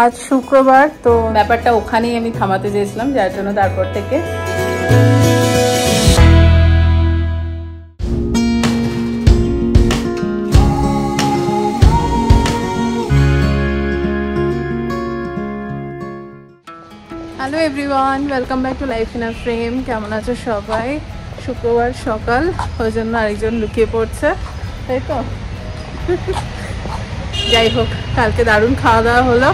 আজ শুক্রবার, তো ব্যাপারটা ওখানেই আমি থামাতে চেয়েছিলাম, যার জন্য তারপর থেকে hello everyone, welcome back to life in a frame. কেমন আছো সবাই? শুক্রবার সকাল, ওই জন্য আরেকজন লুকিয়ে পড়ছে, তাই তো। যাই হোক, কালকে দারুণ খাওয়া দাওয়া হলো,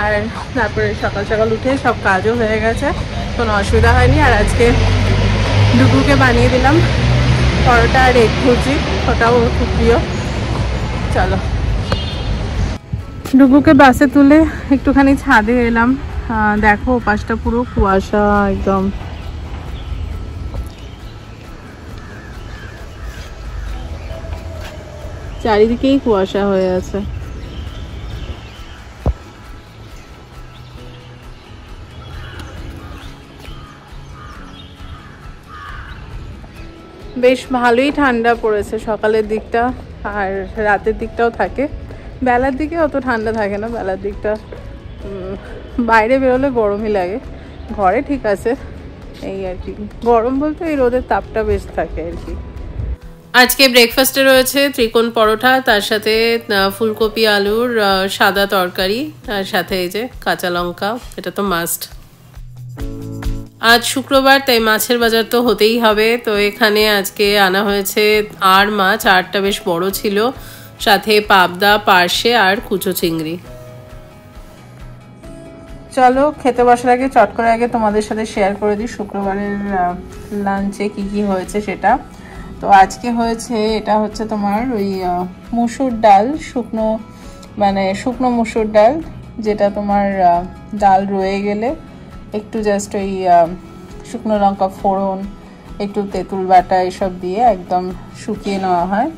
আর তারপরে সকাল সকাল উঠে সব কাজও হয়ে গেছে, কোনো অসুবিধা হয়নি। আর আজকে ডুগুকে বানিয়ে দিলাম পরোটা আর এগ ভুজি, ওটাও খুব প্রিয়। চলো, ডুগুকে বাসে তুলে একটুখানি ছাদে এলাম। দেখো পাশটা পুরো কুয়াশা, একদম চারিদিকেই কুয়াশা হয়ে আছে। বেশ ভালোই ঠান্ডা পড়েছে সকালের দিকটা, আর রাতের দিকটাও থাকে। বেলার দিকে অত ঠান্ডা থাকে না, বেলার দিকটা বাইরে বেরোলে গরমই লাগে, ঘরে ঠিক আছে। এই আর কি, গরম বলতে এই রোদের তাপটা বেশ থাকে আর কি। আজকে ব্রেকফাস্টে রয়েছে ত্রিকোণ পরোটা, তার সাথে ফুলকপি আলুর সাদা তরকারি, তার সাথে এই যে কাঁচা লঙ্কা, এটা তো মাস্ট। আজ শুক্রবার, তাই মাছের বাজার তো হতেই হবে। তো এখানে আজকে আনা হয়েছে আর মাছ, আরটা বেশ বড় ছিল, সাথে পাবদা, পার্শে আর কুচো চিংড়ি। চলো খেতে বসার আগে চট করে আগে তোমাদের সাথে শেয়ার করে দিই শুক্রবারের লাঞ্চে কি কি হয়েছে সেটা। তো আজকে হয়েছে, এটা হচ্ছে তোমার ওই মুসুর ডাল, শুকনো মুসুর ডাল, যেটা তোমার ডাল রয়ে গেলে একটু জাস্ট ওই শুকনো লঙ্কা ফোড়ন, একটু তেঁতুল বাটা এসব দিয়ে একদম শুকিয়ে নেওয়া হয়।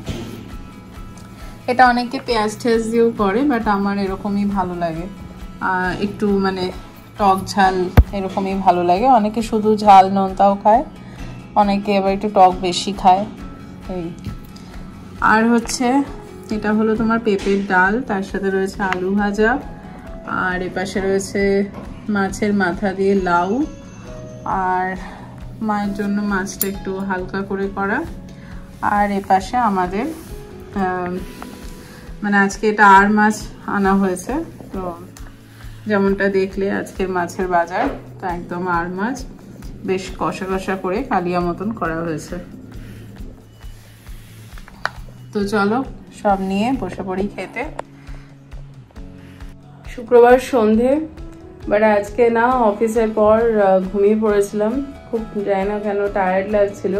এটা অনেকে পেঁয়াজ টেয়াজ দিয়েও করে, বাট আমার এরকমই ভালো লাগে, একটু মানে টক ঝাল এরকমই ভালো লাগে। অনেকে শুধু ঝাল নোনতাও খায়, অনেকে এবার একটু টক বেশি খায় এই। আর হচ্ছে এটা হলো তোমার পেঁপের ডাল, তার সাথে রয়েছে আলু ভাজা, আর এপাশে রয়েছে মাছের মাথা দিয়ে লাউ, আর মায়ের জন্য মাছটা একটু হালকা করে করা। আর এপাশে আমাদের মানে আজকে এটা আর মাছ আনা হয়েছে, তো যেমনটা দেখলে আজকের মাছের বাজার, তো একদম আর মাছ বেশ কষা কষা করে কালিয়া মতন করা হয়েছে। তো চলো সব নিয়ে বসে পড়ি খেতে। শুক্রবার সন্ধে, বাট আজকে না অফিসের পর ঘুমিয়ে পড়েছিলাম, খুব জানি না কেন টায়ার্ড লাগছিল।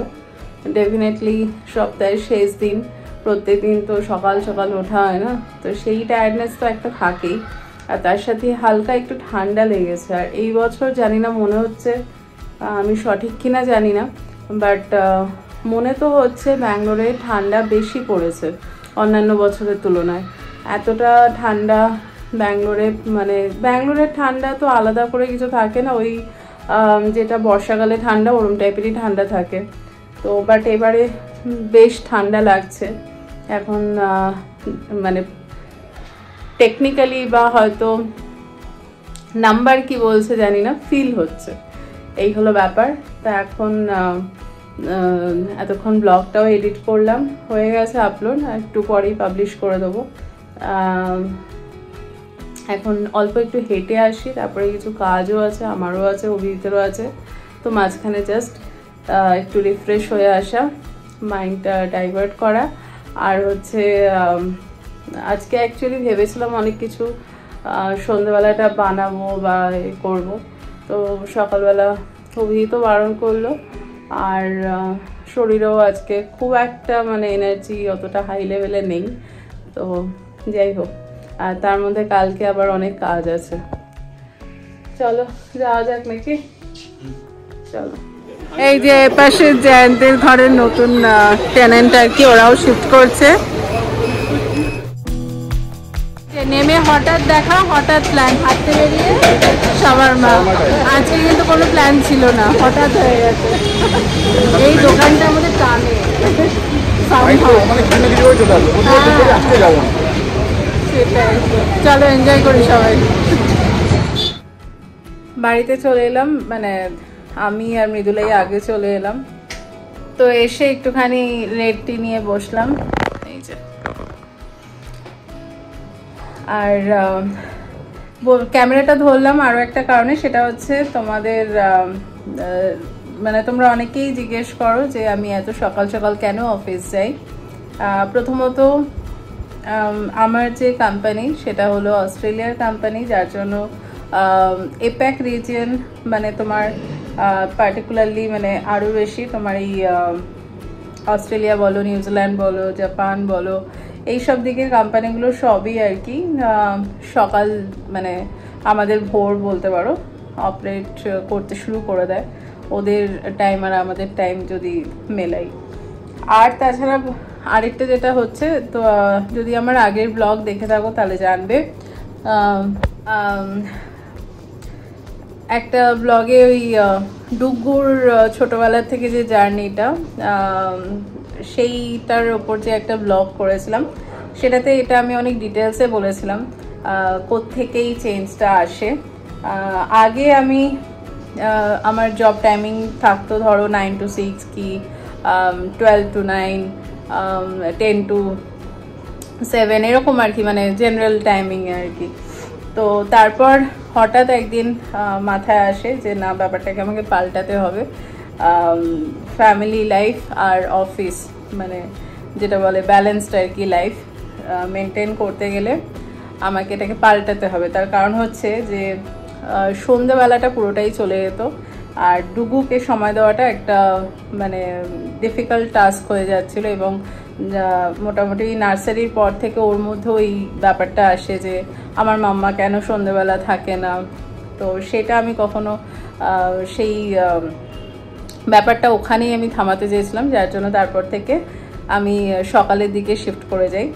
ডেফিনেটলি সপ্তাহের শেষ দিন, প্রত্যেক দিন তো সকাল সকাল ওঠা হয় না, তো সেই টায়ার্ডনেস তো একটা থাকেই, আর তার সাথে হালকা একটু ঠান্ডা লেগেছে। আর এই বছর জানি না, মনে হচ্ছে, আমি সঠিক কিনা জানি না, বাট মনে তো হচ্ছে ব্যাঙ্গালোরে ঠান্ডা বেশি পড়েছে অন্যান্য বছরের তুলনায়। এতটা ঠান্ডা ব্যাঙ্গালোরে, মানে ব্যাঙ্গালোরের ঠান্ডা তো আলাদা করে কিছু থাকে না, ওই যেটা বর্ষাকালে ঠান্ডা ওরম টাইপেরই ঠান্ডা থাকে। তো বাট এবারে বেশ ঠান্ডা লাগছে এখন, মানে টেকনিক্যালি বা হয়তো নাম্বার কি বলছে জানি না, ফিল হচ্ছে, এই হলো ব্যাপার। তা এখন এতক্ষণ ব্লগটাও এডিট করলাম, হয়ে গেছে আপলোড, একটু পরেই পাবলিশ করে দেবো। এখন অল্প একটু হেঁটে আসি, তারপরে কিছু কাজও আছে, আমারও আছে, অভিজিতেরও আছে, তো মাঝখানে জাস্ট একটু রিফ্রেশ হয়ে আসা, মাইন্ডটা ডাইভার্ট করা। আর হচ্ছে আজকে অ্যাকচুয়ালি ভেবেছিলাম অনেক কিছু সন্ধ্যেবেলাটা বানাবো বা করবো, তো সকালবেলা অভিজিৎও বারণ করলো, আর শরীরেও আজকে খুব একটা মানে এনার্জি অতটা হাই লেভেলে নেই। তো যাই হোক, আর তার মধ্যে কালকে আবার অনেক কাজ আছে। চলো যাওয়া যাক নাকি, চলো। এই যে পাশে জয়ন্তের ঘরের নতুন টেনেন্ট আর কি, ওরাও শিফট করছে। নেমে হঠাৎ দেখা, হঠাৎ প্ল্যান, হাঁটতে বেরিয়ে সবার মা। আজকে কিন্তু কোনো প্ল্যান ছিল না, হঠাৎ হয়ে গেছে। এই দোকানটা আমাদের টানে, সেটাই, চলো এনজয় করি সবাই। বাড়িতে চলে এলাম, মানে আমি আর মৃদুলাই আগে চলে এলাম। তো এসে একটুখানি রেড টি নিয়ে বসলাম, এই যে। আর ক্যামেরাটা ধরলাম আরও একটা কারণে, সেটা হচ্ছে তোমাদের মানে তোমরা অনেকেই জিজ্ঞেস করো যে আমি এত সকাল সকাল কেন অফিস যাই। প্রথমত আমার যে কোম্পানি সেটা হলো অস্ট্রেলিয়ার কোম্পানি, যার জন্য এপ্যাক রিজিয়ন মানে তোমার পার্টিকুলারলি মানে আরও বেশি তোমার এই অস্ট্রেলিয়া বলো, নিউজিল্যান্ড বলো, জাপান বলো, এইসব দিকের কোম্পানিগুলো সবই আর কি সকাল মানে আমাদের ভোর বলতে পারো অপারেট করতে শুরু করে দেয়, ওদের টাইম আর আমাদের টাইম যদি মেলাই। আর তাছাড়া আরেকটা যেটা হচ্ছে, তো যদি আমার আগের ব্লগ দেখে থাকো তাহলে জানবে, একটা ব্লগে ওই ডুগুর ছোটোবেলার থেকে যে জার্নিটা, সেইটার ওপর যে একটা ব্লগ করেছিলাম, সেটাতে এটা আমি অনেক ডিটেলসে বলেছিলাম কোত্থেকে এই চেঞ্জটা আসে। আগে আমি আমার জব টাইমিং থাকতো ধরো 9 to 6 কি 12 to 9, 10 to 7 এরকম আর কি, মানে জেনারেল টাইমিং আর কি। তো তারপর হঠাৎ একদিন মাথায় আসে যে না, ব্যাপারটাকে আমাকে পাল্টাতে হবে। ফ্যামিলি লাইফ আর অফিস মানে যেটা বলে ব্যালেন্সড আর কি লাইফ মেনটেন করতে গেলে আমাকে এটাকে পাল্টাতে হবে। তার কারণ হচ্ছে যে সন্ধ্যাবেলাটা পুরোটাই চলে যেত, আর ডুগুকে সময় দেওয়াটা একটা মানে ডিফিকাল্ট টাস্ক হয়ে যাচ্ছিলো। এবং মোটামুটি নার্সারির পর থেকে ওর মধ্যে ওই ব্যাপারটা আসে যে আমার মাম্মা কেন সন্ধ্যেবেলা থাকে না। তো সেটা আমি কখনো সেই ব্যাপারটা ওখানেই আমি থামাতে চেয়েছিলাম, যার জন্য তারপর থেকে আমি সকালের দিকে শিফট করে যাই।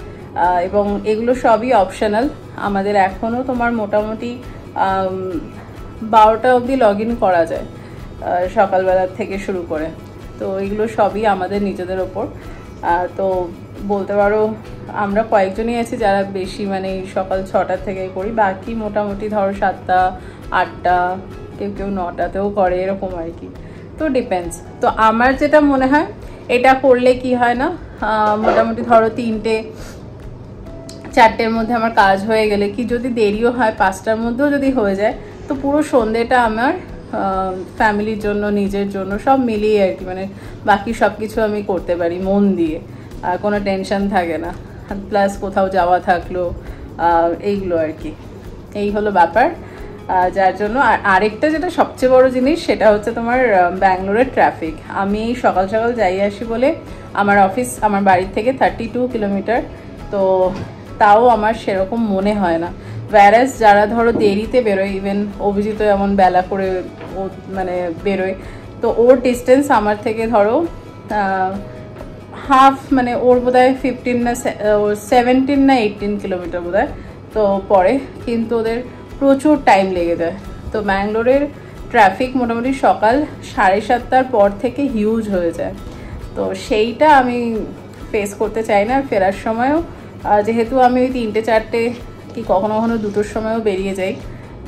এবং এগুলো সবই অপশনাল। আমাদের এখনও তোমার মোটামুটি 12টা অবধি লগ ইন করা যায় সকালবেলার থেকে শুরু করে। তো এগুলো সবই আমাদের নিজেদের ওপর। তো বলতে পারো আমরা কয়েকজনই আছি যারা বেশি মানে সকাল 6টা থেকে করি, বাকি মোটামুটি ধরো 7টা 8টা, কেউ কেউ 9টাতেও করে এরকম আর কি। তো ডিপেন্ডস। তো আমার যেটা মনে হয় এটা করলে কি হয় না, মোটামুটি ধরো 3টে 4টের মধ্যে আমার কাজ হয়ে গেলে, কি যদি দেরিও হয় 5টার মধ্যেও যদি হয়ে যায়, তো পুরো সন্ধ্যেটা আমার ফ্যামিলির জন্য নিজের জন্য সব মিলিয়ে আর কি, মানে বাকি সব কিছু আমি করতে পারি মন দিয়ে, কোনো টেনশন থাকে না। প্লাস কোথাও যাওয়া থাকলো এইগুলো আর কি, এই হলো ব্যাপার। যার জন্য আরেকটা যেটা সবচেয়ে বড় জিনিস সেটা হচ্ছে তোমার ব্যাঙ্গালোরের ট্রাফিক। আমি সকাল সকাল যাই আসি বলে আমার অফিস আমার বাড়ির থেকে 32 কিলোমিটার, তো তাও আমার সেরকম মনে হয় না। ওয়্যারাস যারা ধরো দেরিতে বেরোয়, ইভেন অভিজিৎ এমন বেলা করে ও মানে বেরোয়, তো ওর ডিস্টেন্স আমার থেকে ধরো হাফ, মানে ওর বোধহয় 15 না 17 না 18 কিলোমিটার বোধহয় তো পরে, কিন্তু ওদের প্রচুর টাইম লেগে যায়। তো ব্যাঙ্গালোরের ট্রাফিক মোটামুটি সকাল 7:30টার পর থেকে হিউজ হয়ে যায়। তো সেইটা আমি ফেস করতে চাই না। ফেরার সময়ও যেহেতু আমি ওই 3টে 4টে কি কখনো কখনো 2টোর সময়ও বেরিয়ে যাই,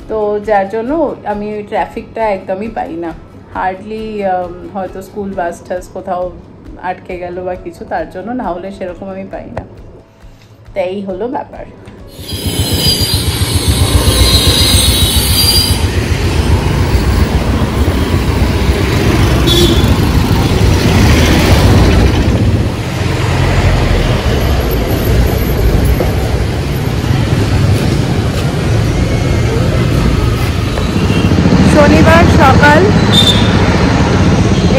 তো যার জন্য আমি ওই ট্রাফিকটা একদমই পাই না। হার্ডলি হয়তো স্কুল বাস টাস কোথাও আটকে গেল বা কিছু, তার জন্য, না হলে সেরকম আমি পাই না। তাই এই হলো ব্যাপার। শনিবার সকাল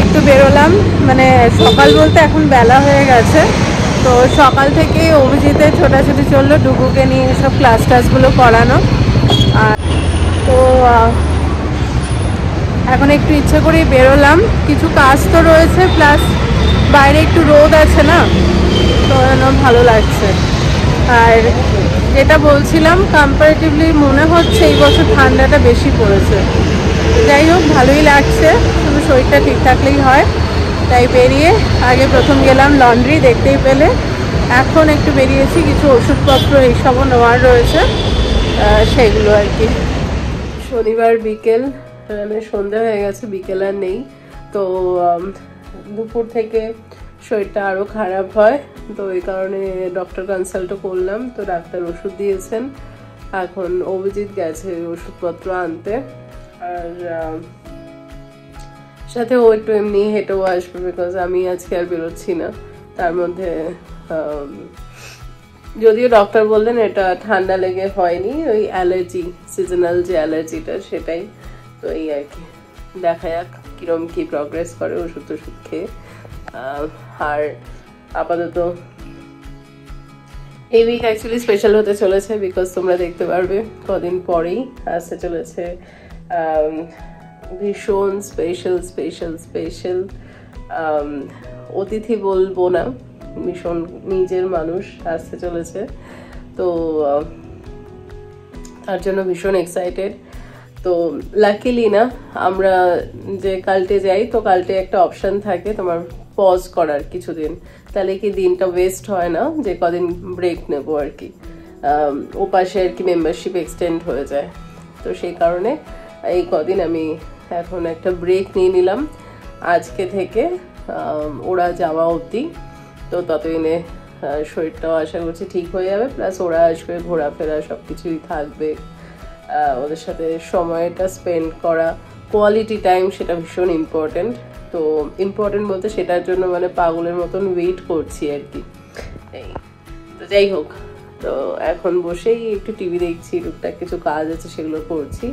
একটু বেরোলাম, মানে সকাল বলতে এখন বেলা হয়ে গেছে। তো সকাল থেকে অভিজিতের ছোটাছুটি চললো ডুগুকে নিয়ে সব ক্লাস টাসগুলো করানো। আর তো এখন একটু ইচ্ছে করেই বেরোলাম, কিছু কাজ তো রয়েছে, প্লাস বাইরে একটু রোদ আছে না, তো ভালো লাগছে। আর যেটা বলছিলাম, কম্পারেটিভলি মনে হচ্ছে এই বছর ঠান্ডাটা বেশি পড়েছে। যাই হোক, ভালোই লাগছে, শুধু শরীরটা ঠিক থাকলেই হয়। তাই বেরিয়ে আগে প্রথম গেলাম লন্ড্রি, দেখতেই পেলে এখন একটু বেরিয়েছি, কিছু ওষুধপত্র এইসবও নেওয়ার রয়েছে, সেগুলো আর কি। শনিবার বিকেল, মানে সন্ধ্যা হয়ে গেছে, বিকেল আর নেই। তো দুপুর থেকে শরীরটা আরও খারাপ হয়, তো এই কারণে ডক্টর কনসাল্টও করলাম। তো ডাক্তার ওষুধ দিয়েছেন, এখন অভিজিৎ গেছে ওষুধপত্র আনতে। আর সাথে ও একটু এমনি হেঁটেও আসবে, বিকজ আমি আজকে আর বেরোচ্ছি না। তার মধ্যে যদিও ডক্টর বললেন এটা ঠান্ডা লেগে হয়নি, ওই অ্যালার্জি, সিজনাল যে অ্যালার্জিটা সেটাই। তো এই আর কি, দেখা যাক কিরম কি প্রগ্রেস করে ওষুধ টষুধ খেয়ে। আর আপাতত এই উইক অ্যাকচুয়ালি স্পেশাল হতে চলেছে, বিকজ তোমরা দেখতে পারবে কদিন পরেই আসতে চলেছে ভীষণ স্পেশাল স্পেশাল স্পেশাল, অতিথি বলবো না, ভীষণ নিজের মানুষ আসতে চলেছে। তো তার জন্য ভীষণ এক্সাইটেড। তো লাকিলি না, আমরা যে কালটে যাই, তো কালটে একটা অপশন থাকে তোমার পজ করার কিছুদিন, তাহলে কি দিনটা ওয়েস্ট হয় না, যে কদিন ব্রেক নেবো আর কি। ও পাশে আর কি মেম্বারশিপ এক্সটেন্ড হয়ে যায়, তো সেই কারণে এই কদিন আমি এখন একটা ব্রেক নিয়ে নিলাম আজকে থেকে ওরা যাওয়া অবধি। তো ততদিনে শরীরটাও আশা করছি ঠিক হয়ে যাবে, প্লাস ওরা আসবে, ঘোরাফেরা সব কিছুই থাকবে, ওদের সাথে সময়টা স্পেন্ড করা, কোয়ালিটি টাইম, সেটা ভীষণ ইম্পর্টেন্ট। তো ইম্পর্টেন্ট বলতে সেটার জন্য মানে পাগলের মতন ওয়েট করছি আর কি। এই তো যাই হোক, তো এখন বসেই একটু টিভি দেখছি, টুকটাক কিছু কাজ আছে সেগুলো করছি।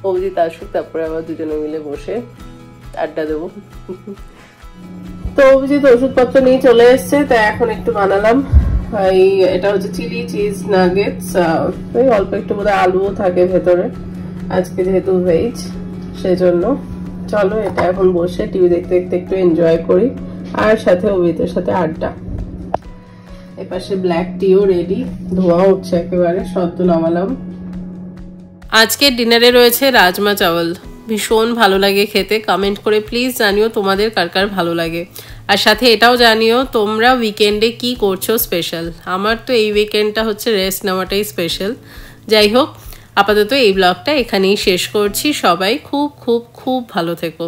অবধি আসুক, তারপরে আবার দুজনে মিলে বসে আড্ডা দেবো। তো অভিজিৎ ওষুধপত্র নিয়ে চলে এসছে, তাই এখন একটু বানালাম। এটা হচ্ছে চিলি চিজ নাগেটস, অল্প একটু বোধহয় আলুও থাকে ভেতরে, আজকে যেহেতু ভেজ সেজন্য। চলো এটা এখন বসে টিভি দেখতে দেখতে একটু এনজয় করি, আর সাথে অভিজিতের সাথে আড্ডা। এপাশে ব্ল্যাক টিও রেডি, ধোয়া উঠছে একেবারে, সদ্য নামালাম। আজকের ডিনারে রয়েছে রাজমা চাওয়াল, ভীষণ ভালো লাগে খেতে। কমেন্ট করে প্লিজ জানিও তোমাদের কার কার ভালো লাগে, আর সাথে এটাও জানিও তোমরা উইকেন্ডে কি করছো স্পেশাল। আমার তো এই উইকেন্ডটা হচ্ছে রেস্ট নেওয়াটাই স্পেশাল। যাই হোক, আপাতত এই ব্লগটা এখানেই শেষ করছি। সবাই খুব খুব খুব ভালো থেকো।